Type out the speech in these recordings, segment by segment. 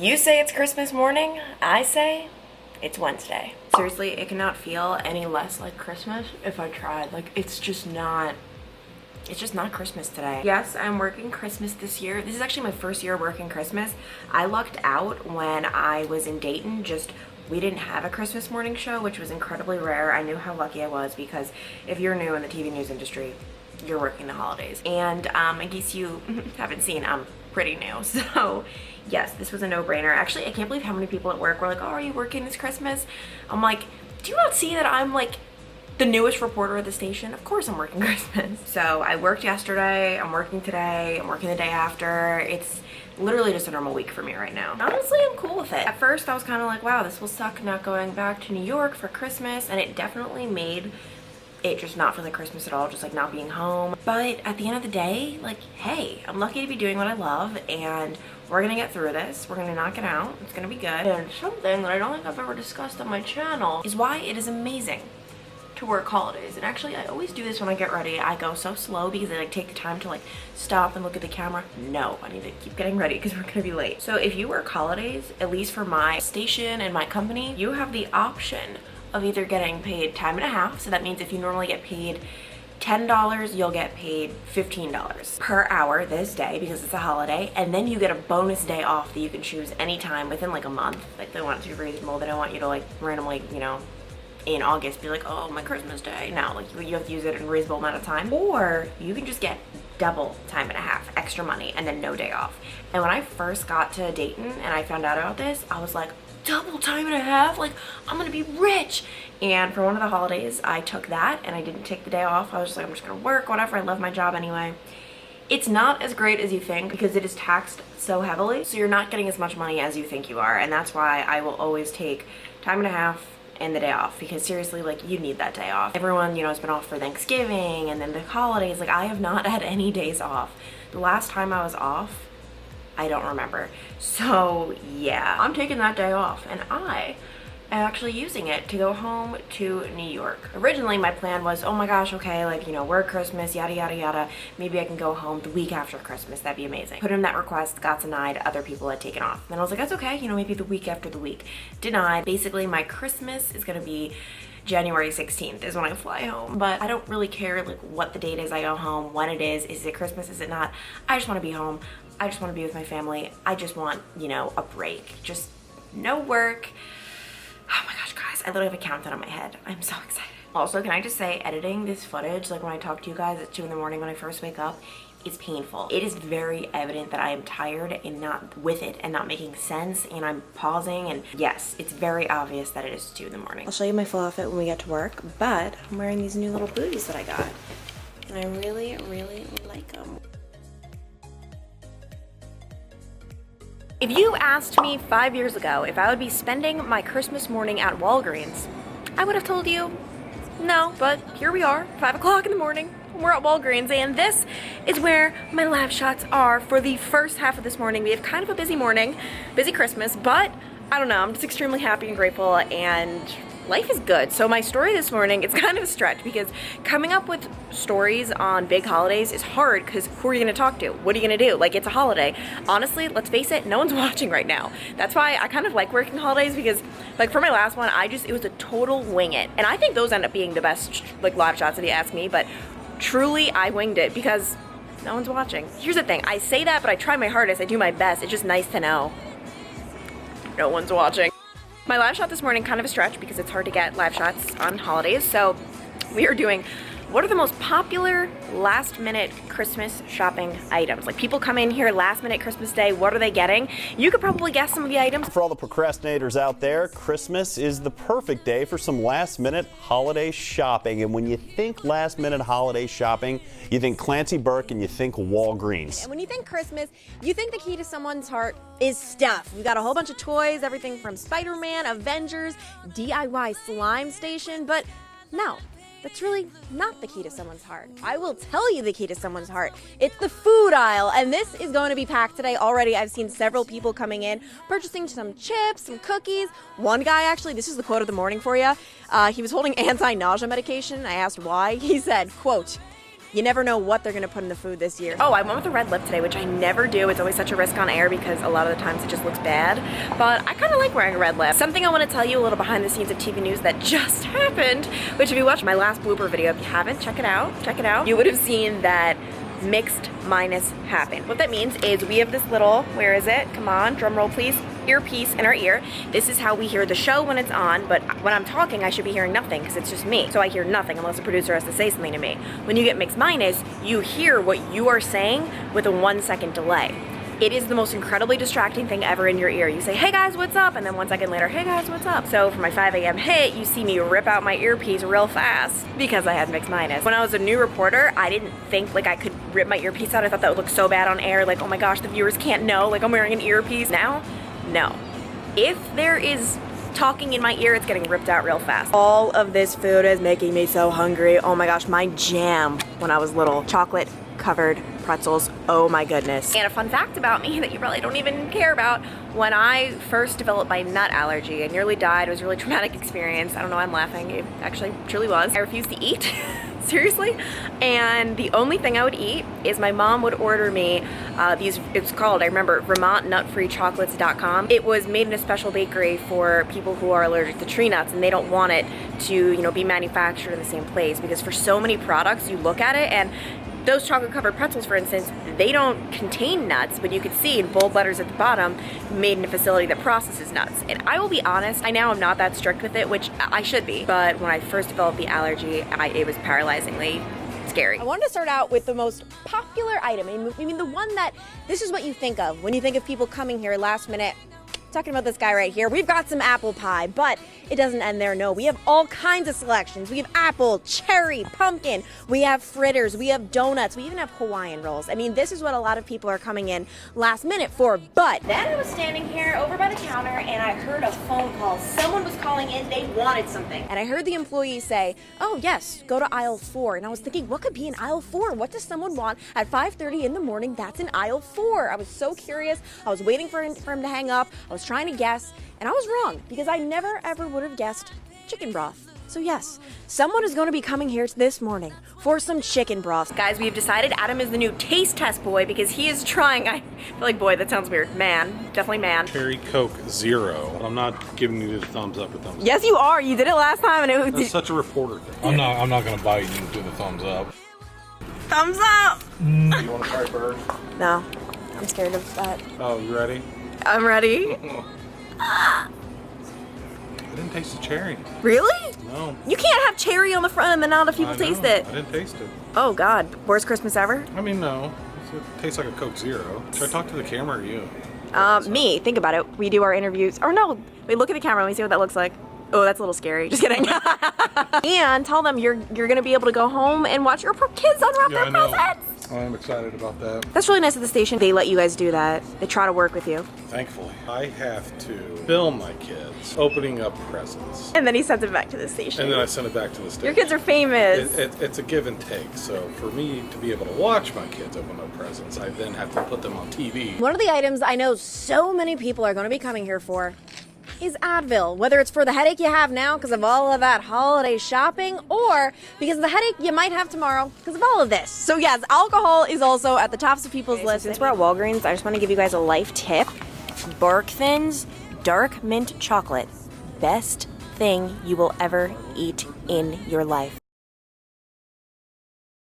You say it's Christmas morning, I say it's Wednesday. Seriously, it cannot feel any less like Christmas if I tried. Like, it's just not Christmas today. Yes, I'm working Christmas this year. This is actually my first year working Christmas. I lucked out when I was in Dayton. We didn't have a Christmas morning show, which was incredibly rare. I knew how lucky I was because if you're new in the TV news industry, you're working the holidays. And in case you haven't seen, I'm pretty new. So yes, this was a no-brainer. Actually, I can't believe how many people at work were like, oh, are you working this Christmas? I'm like, do you not see that I'm like the newest reporter at the station? Of course I'm working Christmas. So I worked yesterday, I'm working today, I'm working the day after. It's literally just a normal week for me right now. Honestly, I'm cool with it. At first, I was kind of like, wow, this will suck not going back to New York for Christmas, and it definitely made it just not feel like Christmas at all, just like not being home. But at the end of the day, like, hey, I'm lucky to be doing what I love, and we're gonna get through this. We're gonna knock it out. It's gonna be good. And something that I don't think I've ever discussed on my channel is why it is amazing to work holidays. And actually, I always do this when I get ready. I go so slow because I like take the time to like stop and look at the camera. No, I need to keep getting ready because we're gonna be late. So if you work holidays, at least for my station and my company, you have the option of either getting paid time and a half. So that means if you normally get paid $10, you'll get paid $15 per hour this day because it's a holiday, and then you get a bonus day off that you can choose anytime within like a month. Like, they want it to be reasonable. They don't want you to like randomly, you know, in August be like, oh, my Christmas day. No, like you have to use it in a reasonable amount of time. Or you can just get double time and a half, extra money, and then no day off. And when I first got to Dayton and I found out about this, I was like, double time and a half? Like, I'm gonna be rich. And for one of the holidays, I took that and I didn't take the day off. I was just like, I'm just gonna work, whatever. I love my job anyway. It's not as great as you think because it is taxed so heavily. So you're not getting as much money as you think you are. And that's why I will always take time and a half and the day off, because seriously, like, you need that day off. Everyone, you know, has been off for Thanksgiving and then the holidays. Like, I have not had any days off. The last time I was off, I don't remember. So yeah, I'm taking that day off, and I am actually using it to go home to New York. Originally, my plan was, oh my gosh, okay, like, you know, work Christmas, yada, yada, yada. Maybe I can go home the week after Christmas. That'd be amazing. Put in that request, got denied. Other people had taken off. Then I was like, that's okay, you know, maybe the week after the week. Denied. Basically, my Christmas is gonna be January 16th is when I fly home. But I don't really care like what the date is I go home, when it is it Christmas, is it not? I just wanna be home. I just wanna be with my family. I just want, you know, a break. Just no work. Oh my gosh, guys, I literally have a countdown on my head. I'm so excited. Also, can I just say, editing this footage, like when I talk to you guys at 2 in the morning when I first wake up, is painful. It is very evident that I am tired and not with it and not making sense, and I'm pausing, and yes, it's very obvious that it is 2 in the morning. I'll show you my full outfit when we get to work, but I'm wearing these new little booties that I got, and I really, really like them. If you asked me 5 years ago if I would be spending my Christmas morning at Walgreens, I would have told you no, but here we are, 5 o'clock in the morning. We're at Walgreens, and this is where my live shots are for the first half of this morning. We have kind of a busy morning, busy Christmas, but I don't know, I'm just extremely happy and grateful, and life is good. So my story this morning, it's kind of a stretch because coming up with stories on big holidays is hard because who are you gonna talk to? What are you gonna do? Like, it's a holiday. Honestly, let's face it, no one's watching right now. That's why I kind of like working holidays, because like for my last one, it was a total wing it. And I think those end up being the best like live shots if you ask me, but truly I winged it because no one's watching. Here's the thing, I say that, but I try my hardest, I do my best. It's just nice to know no one's watching. My live shot this morning, kind of a stretch because it's hard to get live shots on holidays. So we are doing, what are the most popular last minute Christmas shopping items? Like, people come in here last minute Christmas day, what are they getting? You could probably guess some of the items. For all the procrastinators out there, Christmas is the perfect day for some last minute holiday shopping. And when you think last minute holiday shopping, you think Clancy Burke and you think Walgreens. And when you think Christmas, you think the key to someone's heart is stuff. We got a whole bunch of toys, everything from Spider-Man, Avengers, DIY slime station, but no. That's really not the key to someone's heart. I will tell you the key to someone's heart. It's the food aisle, and this is going to be packed today already. I've seen several people coming in, purchasing some chips, some cookies. One guy, actually, this is the quote of the morning for you. He was holding anti-nausea medication. I asked why. He said, quote, You never know what they're gonna put in the food this year. Oh, I went with a red lip today, which I never do. It's always such a risk on air because a lot of the times it just looks bad. But I kind of like wearing a red lip. Something I want to tell you a little behind the scenes of TV news that just happened, which if you watched my last blooper video, if you haven't, check it out. Check it out. You would have seen that mixed minus happened. What that means is we have this little, where is it? Come on, drum roll please. Earpiece in our ear. This is how we hear the show when it's on, but when I'm talking, I should be hearing nothing because it's just me. So I hear nothing unless the producer has to say something to me. When you get mixed minus, you hear what you are saying with a 1 second delay. It is the most incredibly distracting thing ever in your ear. You say, hey guys, what's up? And then 1 second later, hey guys, what's up? So for my 5 a.m. hit, you see me rip out my earpiece real fast because I had mixed minus. When I was a new reporter, I didn't think like I could rip my earpiece out. I thought that would look so bad on air. Like, oh my gosh, the viewers can't know. Like I'm wearing an earpiece. Now, no. If there is talking in my ear, it's getting ripped out real fast. All of this food is making me so hungry. Oh my gosh, my jam when I was little. Chocolate covered pretzels. Oh my goodness. And a fun fact about me that you probably don't even care about, when I first developed my nut allergy, I nearly died. It was a really traumatic experience. I don't know why I'm laughing. It actually truly was. I refused to eat. Seriously. And the only thing I would eat is my mom would order me it's called, I remember, VermontNutFreeChocolates.com. It was made in a special bakery for people who are allergic to tree nuts and they don't want it to, you know, be manufactured in the same place, because for so many products you look at it and those chocolate covered pretzels, for instance, they don't contain nuts, but you can see in bold letters at the bottom, made in a facility that processes nuts. And I will be honest, I now am not that strict with it, which I should be, but when I first developed the allergy, it was paralyzingly scary. I wanted to start out with the most popular item. I mean, the one that, this is what you think of when you think of people coming here last minute. Talking about this guy right here. We've got some apple pie, but it doesn't end there. No, we have all kinds of selections. We have apple, cherry, pumpkin. We have fritters. We have donuts. We even have Hawaiian rolls. I mean, this is what a lot of people are coming in last minute for, but then I was standing here over by the counter and I heard a phone call. Someone was calling in. They wanted something. And I heard the employee say, oh yes, go to aisle 4. And I was thinking, what could be in aisle 4? What does someone want at 5:30 in the morning that's in aisle 4? I was so curious. I was waiting for him to hang up. I was trying to guess, and I was wrong because I never ever would have guessed chicken broth. So yes, someone is going to be coming here this morning for some chicken broth. Guys, we've decided Adam is the new taste test boy because he is trying, I feel like boy, that sounds weird. Man, definitely man. Cherry Coke Zero. I'm not giving you the thumbs up or thumbs down. Yes, you are. You did it last time and it was That's such a reporter thing. I'm not gonna bite and do the thumbs up. thumbs up. You want to try first? No, I'm scared of that. Oh, you ready? I'm ready. I didn't taste the cherry. Really? No. You can't have cherry on the front and then not if people I taste know. it. I didn't taste it. Oh God, worst Christmas ever? I mean, no. It tastes like a Coke Zero. Should I talk to the camera or you? Me, think about it. We do our interviews, or no, wait, look at the camera, let me see what that looks like. Oh, that's a little scary, just kidding. And tell them you're gonna be able to go home and watch your kids unwrap Yeah, their I know. presents. I'm excited about that. That's really nice at the station. They let you guys do that. They try to work with you. Thankfully. I have to film my kids opening up presents. And then he sends it back to the station. And then I send it back to the station. Your kids are famous. It's a give and take. So for me to be able to watch my kids open up presents, I then have to put them on TV. One of the items I know so many people are going to be coming here for is Advil, whether it's for the headache you have now because of all of that holiday shopping or because of the headache you might have tomorrow because of all of this. So yes, alcohol is also at the tops of people's lists. Since we're at Walgreens, I just want to give you guys a life tip. Bark Thins Dark Mint Chocolate. Best thing you will ever eat in your life.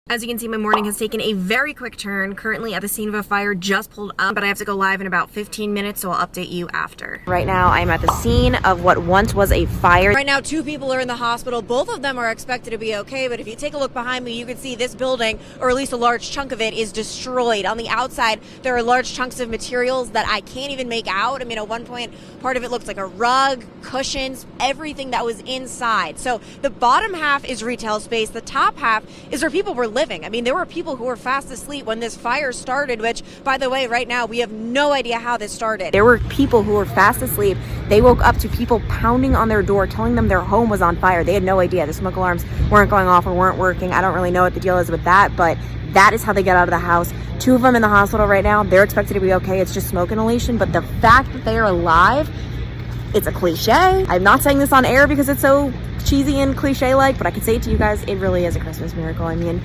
As you can see, my morning has taken a very quick turn. Currently at the scene of a fire, just pulled up, but I have to go live in about 15 minutes, so I'll update you after. Right now, I'm at the scene of what once was a fire. Right now, 2 people are in the hospital. Both of them are expected to be okay, but if you take a look behind me, you can see this building, or at least a large chunk of it, is destroyed. On the outside, there are large chunks of materials that I can't even make out. I mean, at one point, part of it looks like a rug, cushions, everything that was inside. So the bottom half is retail space. The top half is where people were living. I mean, there were people who were fast asleep when this fire started, which, by the way, right now, we have no idea how this started. There were people who were fast asleep. They woke up to people pounding on their door, telling them their home was on fire. They had no idea. The smoke alarms weren't going off or weren't working. I don't really know what the deal is with that, but that is how they got out of the house. 2 of them in the hospital right now. They're expected to be okay. It's just smoke inhalation, but the fact that they are alive, it's a cliche. I'm not saying this on air because it's so cheesy and cliche-like, but I can say it to you guys, it really is a Christmas miracle. I mean,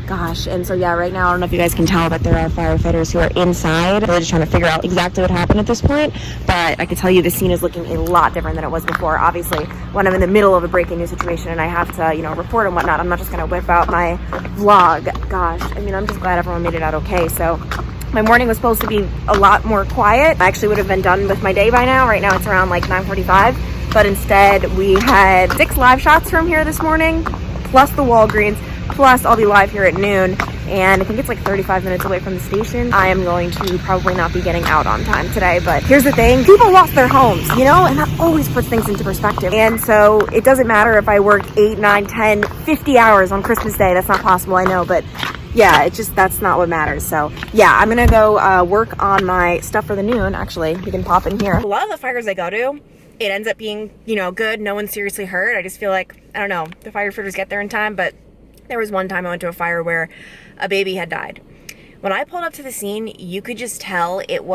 Gosh, and so yeah, right now, I don't know if you guys can tell, but there are firefighters who are inside. They're just trying to figure out exactly what happened at this point, but I can tell you the scene is looking a lot different than it was before. Obviously, when I'm in the middle of a breaking news situation and I have to, you know, report and whatnot, I'm not just gonna whip out my vlog. Gosh, I mean, I'm just glad everyone made it out okay. So my morning was supposed to be a lot more quiet. I actually would have been done with my day by now. Right now it's around like 9:45, but instead we had 6 live shots from here this morning, plus the Walgreens, plus I'll be live here at noon, and I think it's like 35 minutes away from the station. I am going to probably not be getting out on time today, but here's the thing, people lost their homes, you know, and that always puts things into perspective. And so it doesn't matter if I work 8, 9, 10, 50 hours on Christmas Day. That's not possible, I know, but yeah, it's just, that's not what matters. So yeah, I'm gonna go work on my stuff for the noon. Actually, you can pop in here. A lot of the fires I go to, it ends up being, you know, good. No one's seriously hurt. I just feel like, I don't know, the firefighters get there in time, but there was one time I went to a fire where a baby had died. When I pulled up to the scene, you could just tell it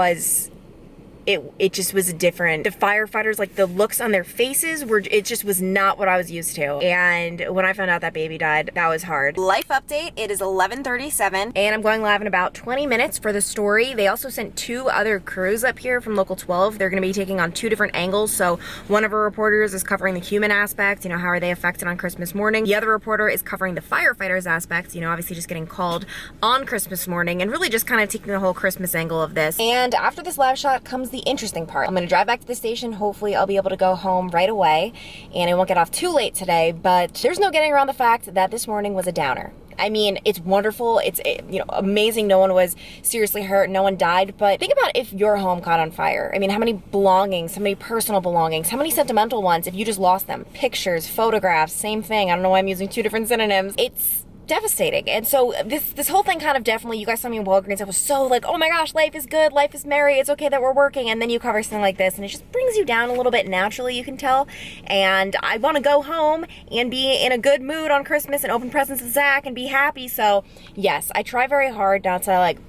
just was different. The firefighters, like the looks on their faces were, it just was not what I was used to. And when I found out that baby died, that was hard. Life update, it is 11:37 and I'm going live in about 20 minutes for the story. They also sent 2 other crews up here from Local 12. They're gonna be taking on 2 different angles. So one of our reporters is covering the human aspect, you know, how are they affected on Christmas morning? The other reporter is covering the firefighters aspect, you know, obviously just getting called on Christmas morning and really just kind of taking the whole Christmas angle of this. And after this live shot comes the interesting part. I'm gonna drive back to the station. Hopefully I'll be able to go home right away and I won't get off too late today, but there's no getting around the fact that this morning was a downer. I mean, it's wonderful. It's, you know, amazing. No one was seriously hurt. No one died. But think about if your home caught on fire. I mean, how many belongings, how many personal belongings, how many sentimental ones if you just lost them? Pictures, photographs, same thing. I don't know why I'm using 2 different synonyms. It's devastating. And so this whole thing kind of definitely, you guys saw me in Walgreens, I was so like, oh my gosh, life is good, life is merry, it's okay that we're working, and then you cover something like this and it just brings you down a little bit naturally, you can tell. And I want to go home and be in a good mood on Christmas and open presents with Zach and be happy. So yes, I try very hard not to like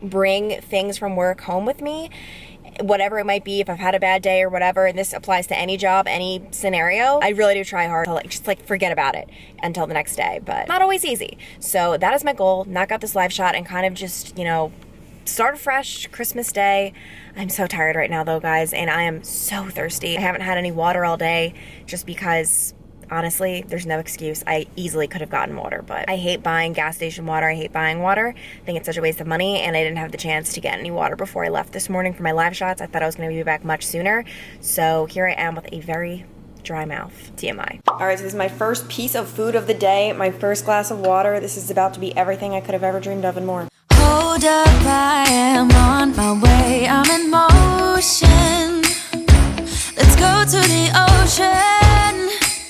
bring things from work home with me, whatever it might be, if I've had a bad day or whatever, and this applies to any job, any scenario, I really do try hard to like, just like forget about it until the next day, but not always easy. So that is my goal, knock out this live shot and kind of just, you know, start fresh Christmas Day. I'm so tired right now though, guys, and I am so thirsty. I haven't had any water all day just because honestly, there's no excuse. I easily could have gotten water, but I hate buying gas station water. I hate buying water. I think it's such a waste of money, and I didn't have the chance to get any water before I left this morning for my live shots. I thought I was going to be back much sooner, so here I am with a very dry mouth. TMI. All right, so this is my first piece of food of the day, my first glass of water. This is about to be everything I could have ever dreamed of and more. Hold up, I am on my way. I'm in motion. Let's go to the